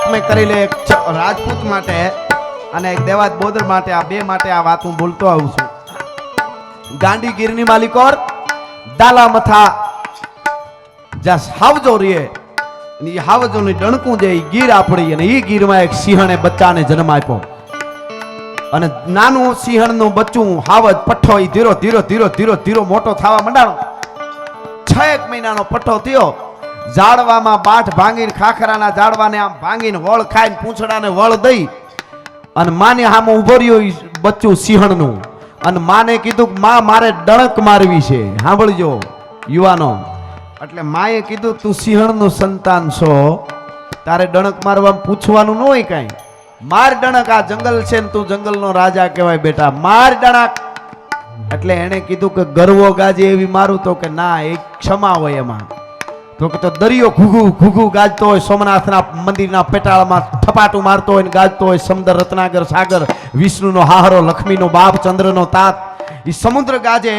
વાત મેં કરી લે એક રાજપૂત માટે અને એક દેવાત બોદર માટે, આ બે માટે આ વાત હું બોલતો આવું છું. ગાંડી ગીરની માલિકોર દાલા મથા જ્યાં હાવજો રે એ હાવજોની ડણકું જે ગીર આપણી અને એ ગીરમાં એક સિંહણે બચ્ચાને જન્મ આપ્યો અને નાનું સિંહણનું બચ્ચું હાવજ પઠ્ઠો એ ધીરો ધીરો ધીરો ધીરો ધીરો મોટો થવા માંડાણો. 6 મહિનાનો પઠ્ઠો થયો. ઝાડવામાં બાઠ ભાંગીને ખાખરાના ઝાડવાને આમ ભાંગીને વળ ખાઈને પૂંછડાને વળ દઈ અને માને સામે ઉભો રહ્યો બચ્ચું સિંહણનું અને માને કીધું કે માં મારે ડણક મારવી છે. સાંભળજો યુવાનો, એટલે માએ કીધું તું સિંહણનું સંતાન છો, તારે ડણક મારવામાં પૂછવાનું ન હોય કાંઈ. માર ડણક, આ જંગલ છે ને તું જંગલનો રાજા કહેવાય બેટા, માર ડણક. એટલે એને કીધું કે ગરવો ગાજે એવી મારું, તો કે ના એ ક્ષમા હોય એમાં. તો કે તો દરિયો ઘૂઘુ ઘૂઘુ ગાજતો હોય, સોમનાથના મંદિરના પેટાળમાં થપાટું મારતો હોય ને ગાજતો હોય, સમુદ્ર રત્નાગર સાગર, વિષ્ણુનો હાહરો, લક્ષ્મીનો બાપ, ચંદ્રનો તાત, એ સમુદ્ર ગાજે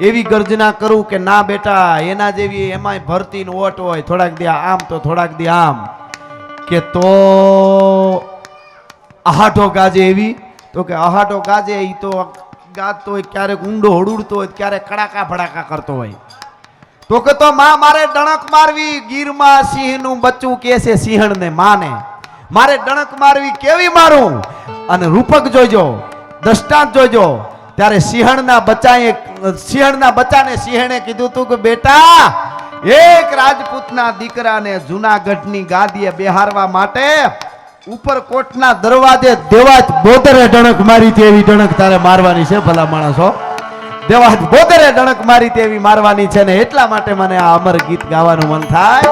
એવી ગર્જના કરું કે ના બેટા એના જેવી એમાંય ભરતી ઓટ હોય, થોડાક દી આમ તો થોડાક દી આમ, કે તો આહાટો ગાજે એવી. તો કે આહાટો ગાજે એ તો ગાજતો હોય, ક્યારેક ઊંડો હડુડતો હોય, ક્યારેક કડાકા ભડાકા કરતો હોય. તો કે તો માં મારે ડણક મારવી, ગીરમાં સિંહનું બચ્ચું કે છે સિંહણને માને મારે ડણક મારવી, કેવી મારું? અને રૂપક જોજો, દ્રષ્ટાંત જોજો. ત્યારે સિંહણના બચ્ચાને સિંહણે કીધું તું કે બેટા એક રાજપૂતના દીકરાને જૂનાગઢની ગાદીએ બેહારવા માટે ઉપરકોટના દરવાજે દેવાજ બોદરે ડણક મારી તેવી ડણક તારે મારવાની છે. ભલા માણસો, દેવાજ બોદરે ડણક મારી તેવી મારવાની છે ને એટલા માટે મને આ અમર ગીત ગાવાનું મન થાય.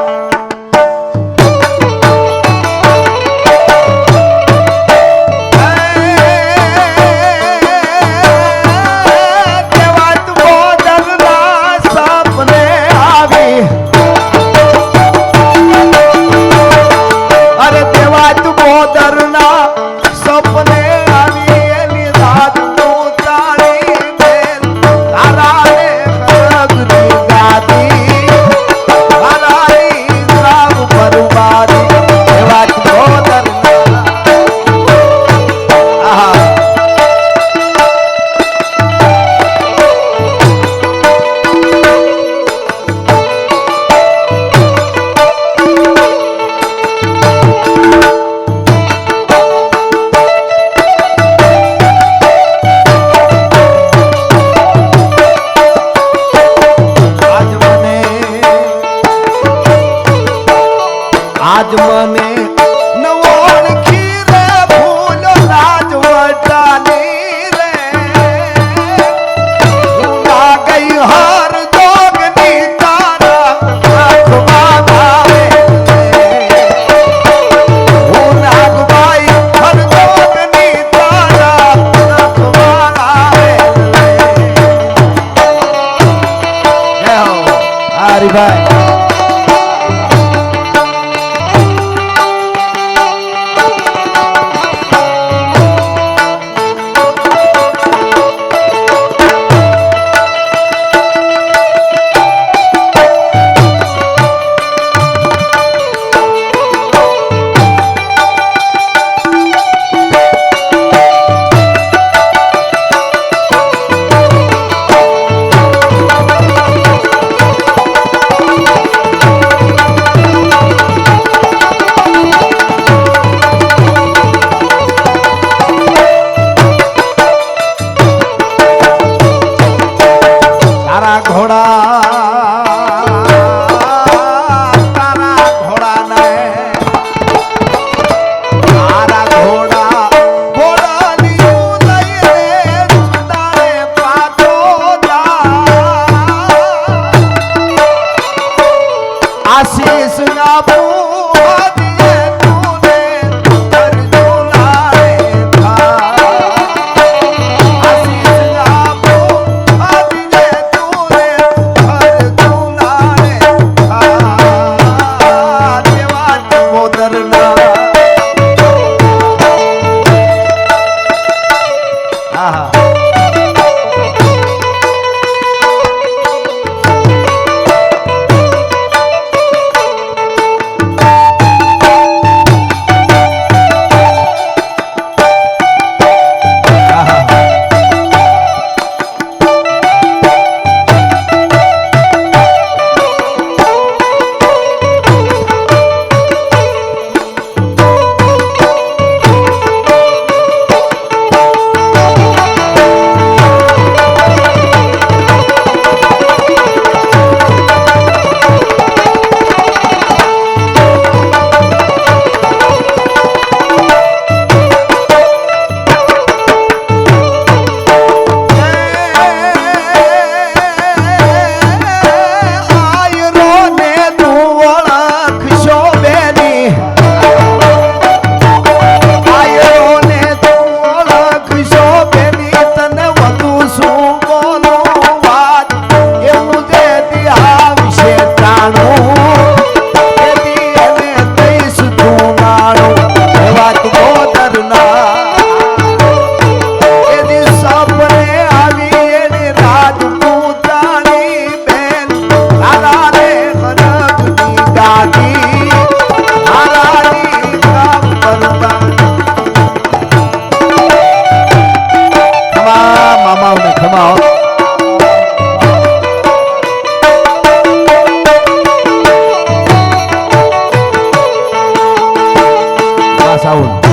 સાઉન્ડ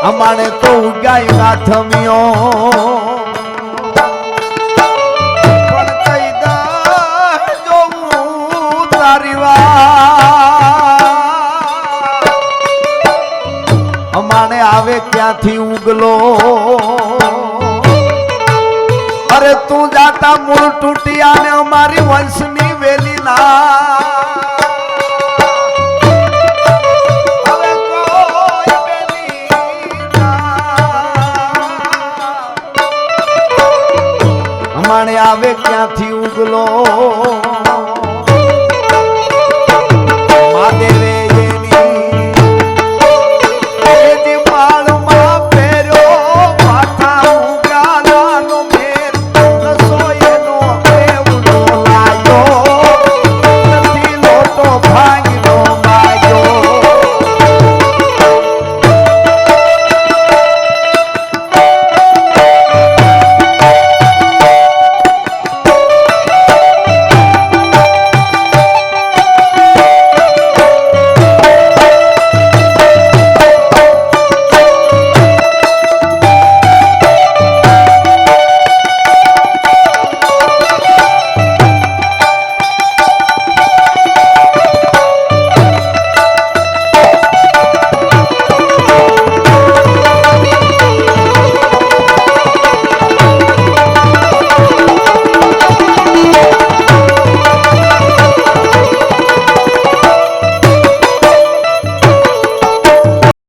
અમાણે તો ઉગાય નાથમિયો પણ કઈ દા જોઉં તારી વાત અમાણે આવે ક્યાંથી ઉગલો અરે તું જાતા મૂળ તૂટિયા ને અમારી વંશની વેલી ના આવે ક્યાંથી ઉગલો